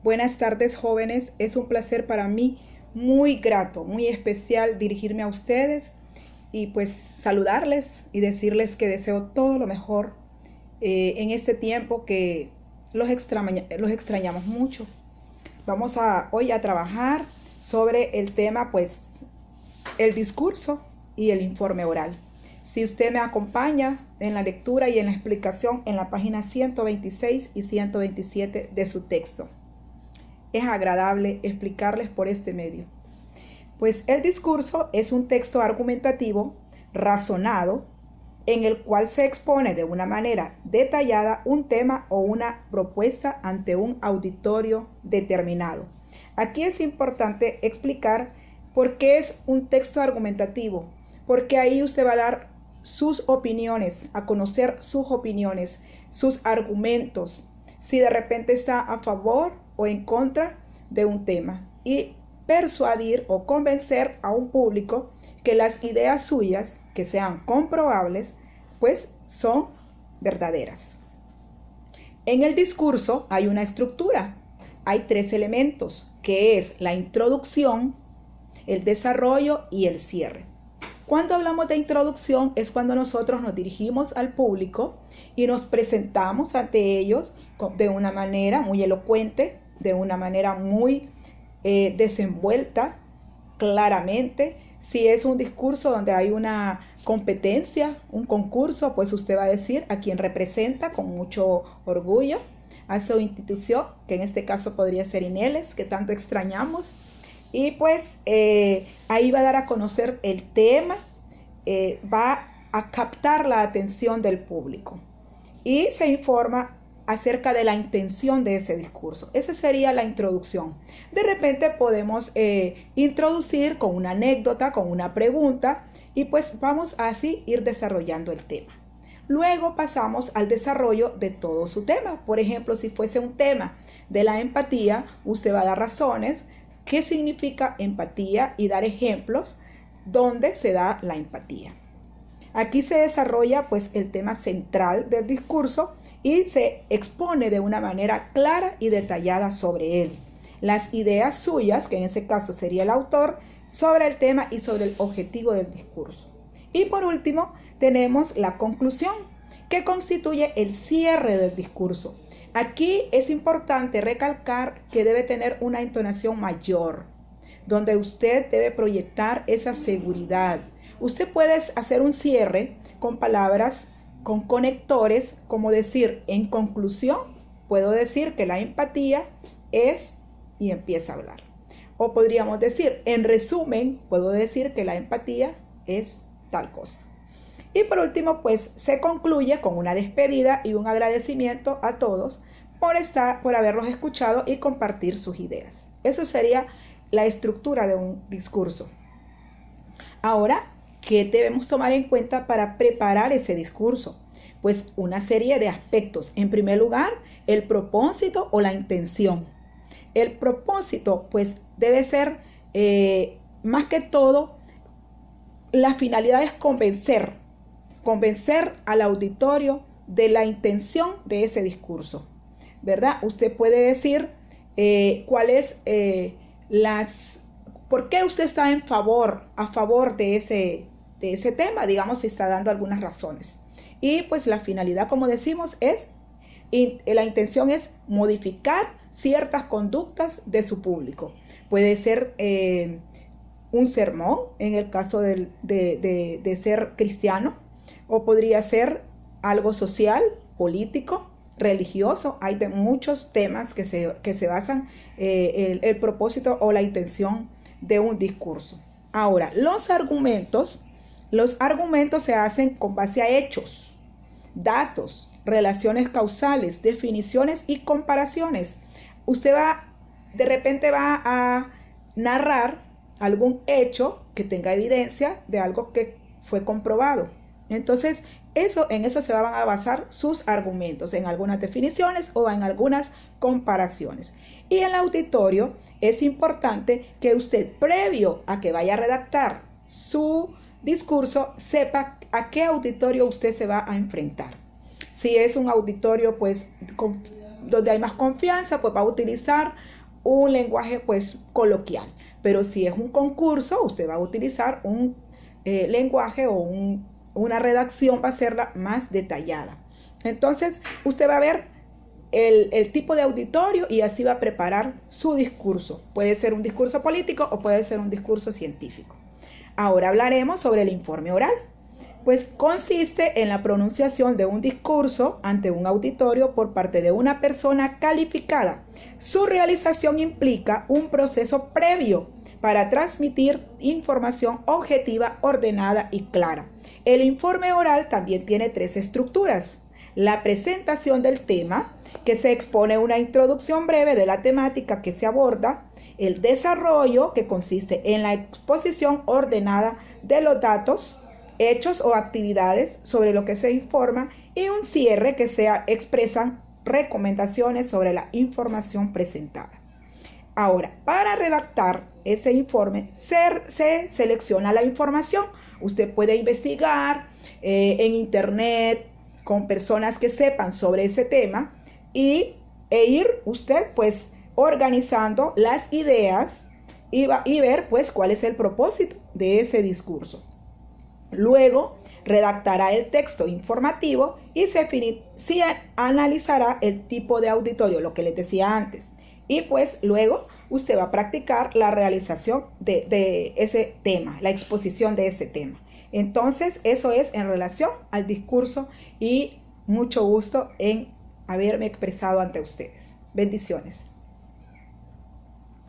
Buenas tardes, jóvenes. Es un placer para mí, muy grato, muy especial dirigirme a ustedes y pues saludarles y decirles que deseo todo lo mejor en este tiempo que los extrañamos mucho. Vamos hoy a trabajar sobre el tema, pues, el discurso y el informe oral. Si usted me acompaña en la lectura y en la explicación en la página 126 y 127 de su texto. Es agradable explicarles por este medio. Pues el discurso es un texto argumentativo, razonado, en el cual se expone de una manera detallada un tema o una propuesta ante un auditorio determinado. Aquí es importante explicar por qué es un texto argumentativo, porque ahí usted va a dar sus opiniones, a conocer sus opiniones, sus argumentos, si de repente está a favor o en contra de un tema, y persuadir o convencer a un público que las ideas suyas, que sean comprobables, pues son verdaderas. En el discurso hay una estructura, hay 3 elementos, que es la introducción, el desarrollo y el cierre. Cuando hablamos de introducción es cuando nosotros nos dirigimos al público y nos presentamos ante ellos de una manera muy elocuente, de una manera muy desenvuelta, claramente. Si es un discurso donde hay una competencia, un concurso, pues usted va a decir a quien representa con mucho orgullo, a su institución, que en este caso podría ser INELES, que tanto extrañamos. Y pues ahí va a dar a conocer el tema, va a captar la atención del público y se informa acerca de la intención de ese discurso. Esa sería la introducción. De repente podemos introducir con una anécdota, con una pregunta, y pues vamos así ir desarrollando el tema. Luego pasamos al desarrollo de todo su tema. Por ejemplo, si fuese un tema de la empatía, usted va a dar razones, qué significa empatía y dar ejemplos donde se da la empatía. Aquí se desarrolla pues el tema central del discurso y se expone de una manera clara y detallada sobre él. Las ideas suyas, que en ese caso sería el autor, sobre el tema y sobre el objetivo del discurso. Y por último tenemos la conclusión, que constituye el cierre del discurso. Aquí es importante recalcar que debe tener una entonación mayor, donde usted debe proyectar esa seguridad. Usted puede hacer un cierre con palabras, con conectores, como decir, en conclusión, puedo decir que la empatía es, y empieza a hablar. O podríamos decir, en resumen, puedo decir que la empatía es tal cosa. Y por último, pues se concluye con una despedida y un agradecimiento a todos por haberlos escuchado y compartir sus ideas. Eso sería la estructura de un discurso. Ahora, ¿qué debemos tomar en cuenta para preparar ese discurso? Pues una serie de aspectos. En primer lugar, el propósito o la intención. El propósito, pues, debe ser, más que todo, la finalidad es convencer al auditorio de la intención de ese discurso, ¿verdad? Usted puede decir cuál es por qué usted está a favor de ese tema, digamos, si está dando algunas razones. Y pues la finalidad, como decimos, la intención es modificar ciertas conductas de su público. Puede ser un sermón, en el caso de ser cristiano, o podría ser algo social, político, religioso. Hay muchos temas que se basan el propósito o la intención de un discurso. Ahora, los argumentos se hacen con base a hechos, datos, relaciones causales, definiciones y comparaciones. Usted de repente va a narrar algún hecho que tenga evidencia de algo que fue comprobado. Entonces, en eso se van a basar sus argumentos, en algunas definiciones o en algunas comparaciones. Y en el auditorio es importante que usted, previo a que vaya a redactar su discurso, sepa a qué auditorio usted se va a enfrentar. Si es un auditorio pues donde hay más confianza, pues va a utilizar un lenguaje pues coloquial. Pero si es un concurso, usted va a utilizar un lenguaje o una redacción, va a ser más detallada. Entonces, usted va a ver el tipo de auditorio y así va a preparar su discurso. Puede ser un discurso político o puede ser un discurso científico. Ahora hablaremos sobre el informe oral. Pues consiste en la pronunciación de un discurso ante un auditorio por parte de una persona calificada. Su realización implica un proceso previo para transmitir información objetiva, ordenada y clara. El informe oral también tiene 3 estructuras. La presentación del tema, que se expone una introducción breve de la temática que se aborda. El desarrollo, que consiste en la exposición ordenada de los datos, hechos o actividades sobre lo que se informa, y un cierre que se expresan recomendaciones sobre la información presentada. Ahora, para redactar ese informe se selecciona la información. Usted puede investigar en internet con personas que sepan sobre ese tema e ir usted pues organizando las ideas y ver pues cuál es el propósito de ese discurso. Luego redactará el texto informativo y se analizará el tipo de auditorio, lo que les decía antes. Y pues luego usted va a practicar la realización de ese tema, la exposición de ese tema. Entonces, eso es en relación al discurso y mucho gusto en haberme expresado ante ustedes. Bendiciones.